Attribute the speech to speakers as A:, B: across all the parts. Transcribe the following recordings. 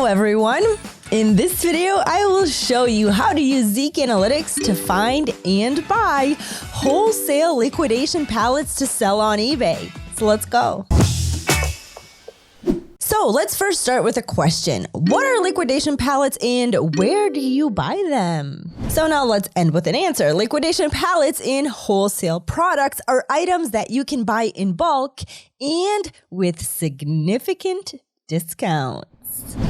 A: everyone. In this video, I will show you how to use ZIK Analytics to find and buy wholesale liquidation pallets to sell on eBay. So let's go. So let's first start with a question. What are liquidation pallets and where do you buy them? So now let's end with an answer. Liquidation pallets and wholesale products are items that you can buy in bulk and with significant discounts.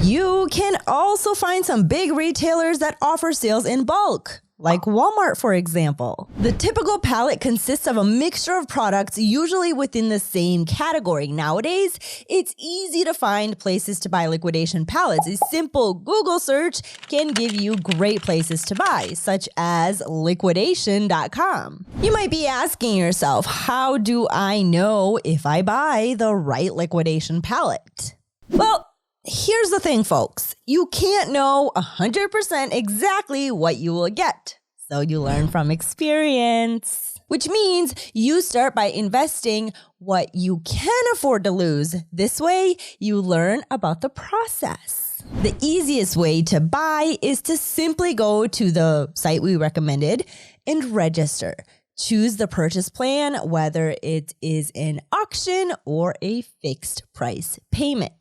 A: You can also find some big retailers that offer sales in bulk, like Walmart, for example. The typical pallet consists of a mixture of products, usually within the same category. Nowadays, it's easy to find places to buy liquidation pallets. A simple Google search can give you great places to buy, such as liquidation.com. You might be asking yourself, how do I know if I buy the right liquidation pallet? Well, here's the thing, folks. You can't know 100% exactly what you will get. So you learn from experience, which means you start by investing what you can afford to lose. This way, you learn about the process. The easiest way to buy is to simply go to the site we recommended and register. Choose the purchase plan, whether it is an auction or a fixed price payment.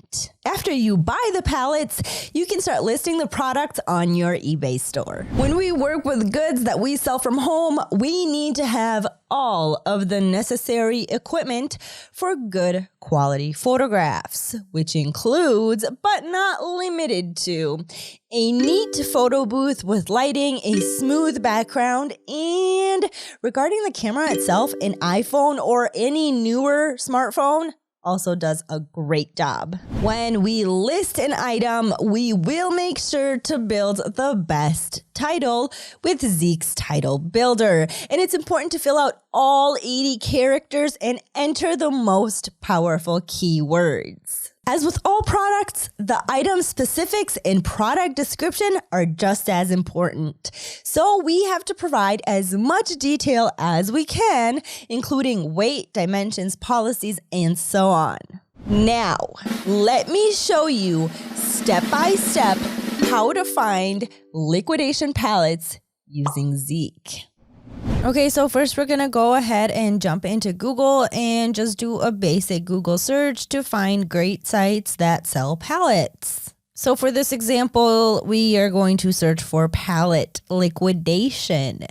A: After you buy the pallets, you can start listing the product on your eBay store. When we work with goods that we sell from home, we need to have all of the necessary equipment for good quality photographs, which includes, but not limited to, a neat photo booth with lighting, a smooth background, and regarding the camera itself, an iPhone or any newer smartphone also does a great job. When we list an item, we will make sure to build the best title with ZIK's title builder. And it's important to fill out all 80 characters and enter the most powerful keywords. As with all products, the item specifics and product description are just as important. So we have to provide as much detail as we can, including weight, dimensions, policies, and so on. Now, let me show you step by step how to find liquidation pallets using ZIK. Okay, so first we're going to go ahead and jump into Google and just do a basic Google search to find great sites that sell pallets. So for this example, we are going to search for pallet liquidation.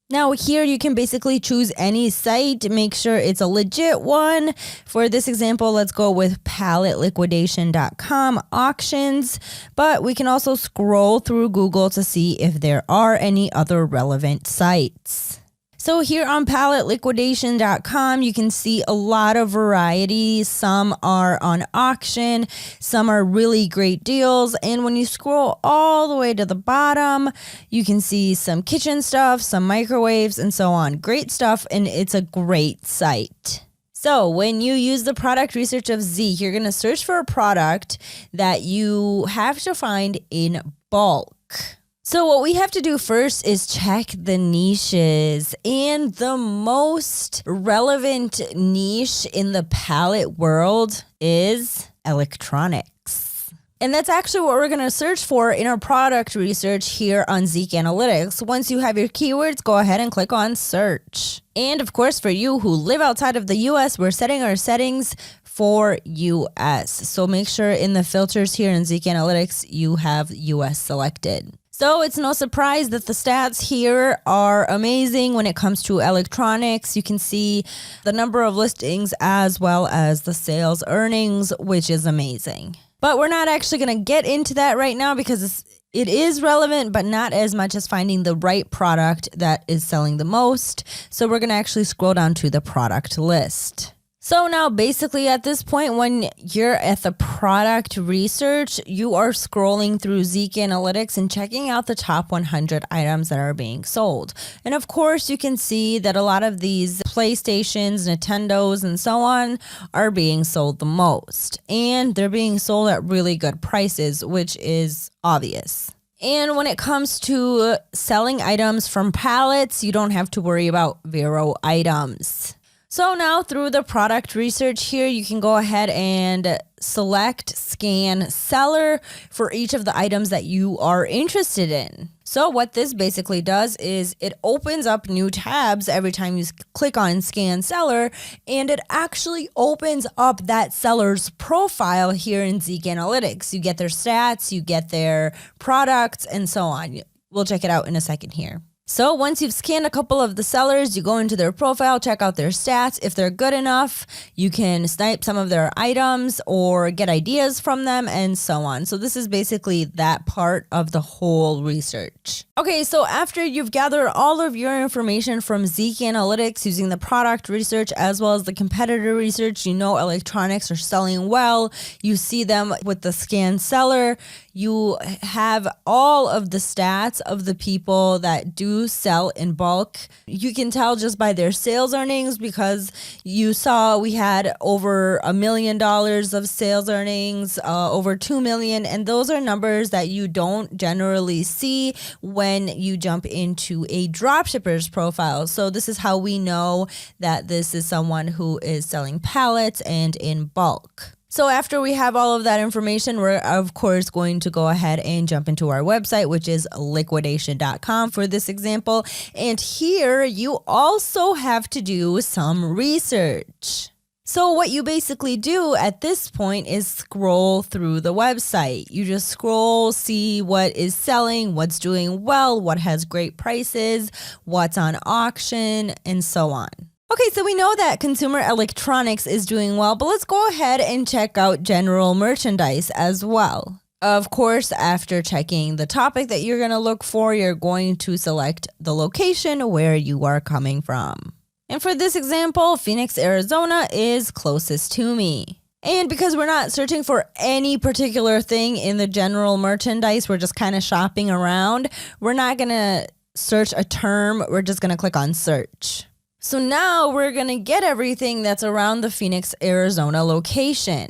A: Now here you can basically choose any site, make sure it's a legit one. For this example, let's go with palletliquidation.com auctions, but we can also scroll through Google to see if there are any other relevant sites. So here on palletliquidation.com, you can see a lot of variety. Some are on auction, some are really great deals. And when you scroll all the way to the bottom, you can see some kitchen stuff, some microwaves, and so on. Great stuff, and it's a great site. So when you use the product research of ZIK, you're going to search for a product that you have to find in bulk. So what we have to do first is check the niches, and the most relevant niche in the pallet world is electronics. And that's actually what we're going to search for in our product research here on ZIK Analytics. Once you have your keywords, go ahead and click on search. And of course, for you who live outside of the US, we're setting our settings for US. So make sure in the filters here in ZIK Analytics, you have US selected. So it's no surprise that the stats here are amazing when it comes to electronics. You can see the number of listings as well as the sales earnings, which is amazing. But we're not actually going to get into that right now because it is relevant, but not as much as finding the right product that is selling the most. So we're going to actually scroll down to the product list. So now basically at this point, when you're at the product research, you are scrolling through ZIK Analytics and checking out the top 100 items that are being sold. And of course, you can see that a lot of these PlayStations, Nintendos, and so on are being sold the most. And they're being sold at really good prices, which is obvious. And when it comes to selling items from pallets, you don't have to worry about Vero items. So now through the product research here, you can go ahead and select scan seller for each of the items that you are interested in. So what this basically does is it opens up new tabs every time you click on scan seller, and it actually opens up that seller's profile here in ZIK Analytics. You get their stats, you get their products, and so on. We'll check it out in a second here. So once you've scanned a couple of the sellers, you go into their profile, check out their stats. If they're good enough, you can snipe some of their items or get ideas from them and so on. So this is basically that part of the whole research. Okay, so after you've gathered all of your information from ZIK Analytics using the product research as well as the competitor research, you know electronics are selling well. You see them with the scan seller. You have all of the stats of the people that do sell in bulk. You can tell just by their sales earnings because you saw we had over $1 million of sales earnings, over 2 million. And those are numbers that you don't generally see when you jump into a dropshipper's profile. So this is how we know that this is someone who is selling pallets and in bulk. So after we have all of that information, we're of course going to go ahead and jump into our website, which is liquidation.com for this example. And here you also have to do some research. So what you basically do at this point is scroll through the website. You just scroll, see what is selling, what's doing well, what has great prices, what's on auction, and so on. Okay, so we know that consumer electronics is doing well, but let's go ahead and check out general merchandise as well. Of course, after checking the topic that you're going to look for, you're going to select the location where you are coming from. And for this example, Phoenix, Arizona is closest to me. And because we're not searching for any particular thing in the general merchandise, we're just kind of shopping around. We're not going to search a term. We're just going to click on search. So now we're going to get everything that's around the Phoenix, Arizona location.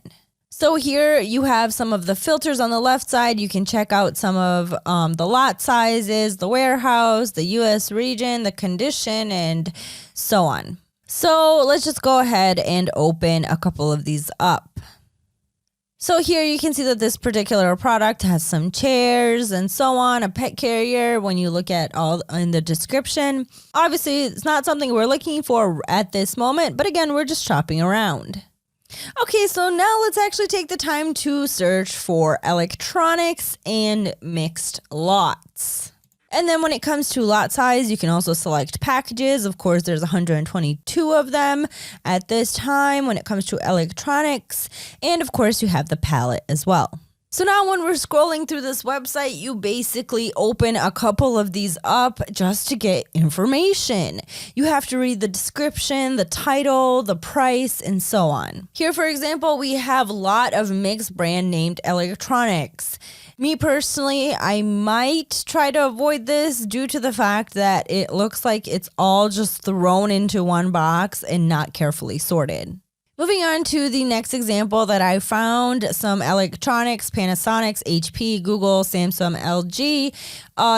A: So here you have some of the filters on the left side. You can check out some of the lot sizes, the warehouse, the U.S. region, the condition, and so on. So let's just go ahead and open a couple of these up. So here you can see that this particular product has some chairs and so on, a pet carrier when you look at all in the description. Obviously, it's not something we're looking for at this moment, but again, we're just shopping around. Okay, so now let's actually take the time to search for electronics and mixed lots. And then when it comes to lot size, you can also select packages. Of course, there's 122 of them at this time when it comes to electronics. And of course, you have the pallet as well. So now when we're scrolling through this website, you basically open a couple of these up just to get information. You have to read the description, the title, the price, and so on. Here, for example, we have a lot of mixed brand named electronics. Me personally, I might try to avoid this due to the fact that it looks like it's all just thrown into one box and not carefully sorted. Moving on to the next example that I found, some electronics, Panasonic, HP, Google, Samsung, LG.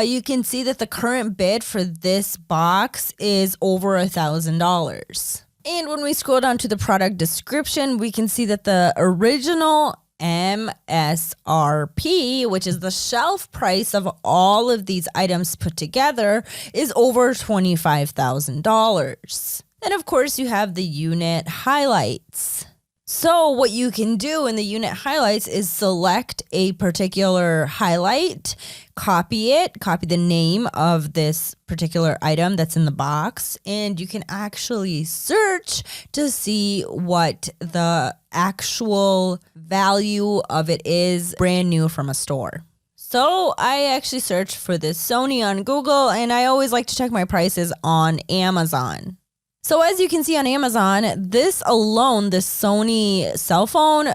A: You can see that the current bid for this box is over $1,000. And when we scroll down to the product description, we can see that the original MSRP, which is the shelf price of all of these items put together, is over $25,000. Then, of course, you have the unit highlights. So what you can do in the unit highlights is select a particular highlight, copy it, copy the name of this particular item that's in the box, and you can actually search to see what the actual value of it is brand new from a store. So I actually searched for this Sony on Google, and I always like to check my prices on Amazon. So as you can see on Amazon, this Sony cell phone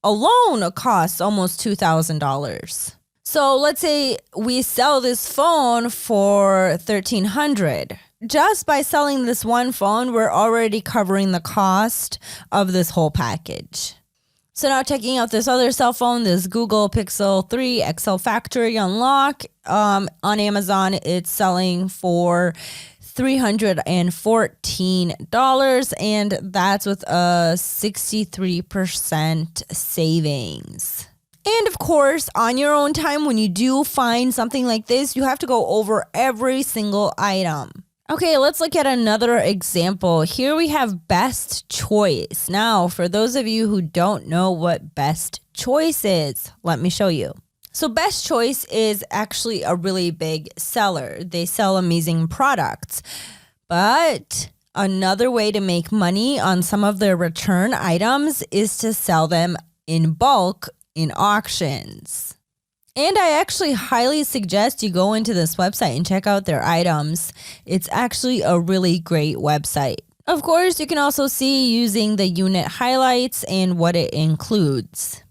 A: alone costs almost $2,000. So let's say we sell this phone for $1,300. Just by selling this one phone, we're already covering the cost of this whole package. So now checking out this other cell phone, this Google Pixel 3 XL Factory Unlock on Amazon, it's selling for $314, and that's with a 63% savings. And of course, on your own time, when you do find something like this, you have to go over every single item. Okay, let's look at another example. Here we have best choice. Now, for those of you who don't know what best choice is, let me show you. So best choice is actually a really big seller. They sell amazing products. But another way to make money on some of their return items is to sell them in bulk in auctions. And I actually highly suggest you go into this website and check out their items. It's actually a really great website. Of course, you can also see using the unit highlights and what it includes.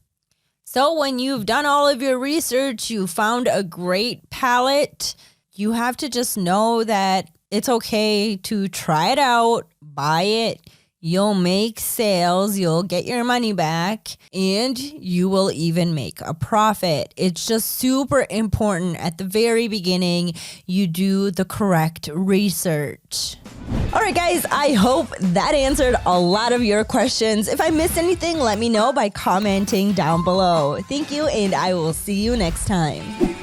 A: So when you've done all of your research, you found a great pallet, you have to just know that it's okay to try it out, buy it. You'll make sales, you'll get your money back, and you will even make a profit. It's just super important at the very beginning you do the correct research. All right, guys, I hope that answered a lot of your questions. If I missed anything, let me know by commenting down below. Thank you, and I will see you next time.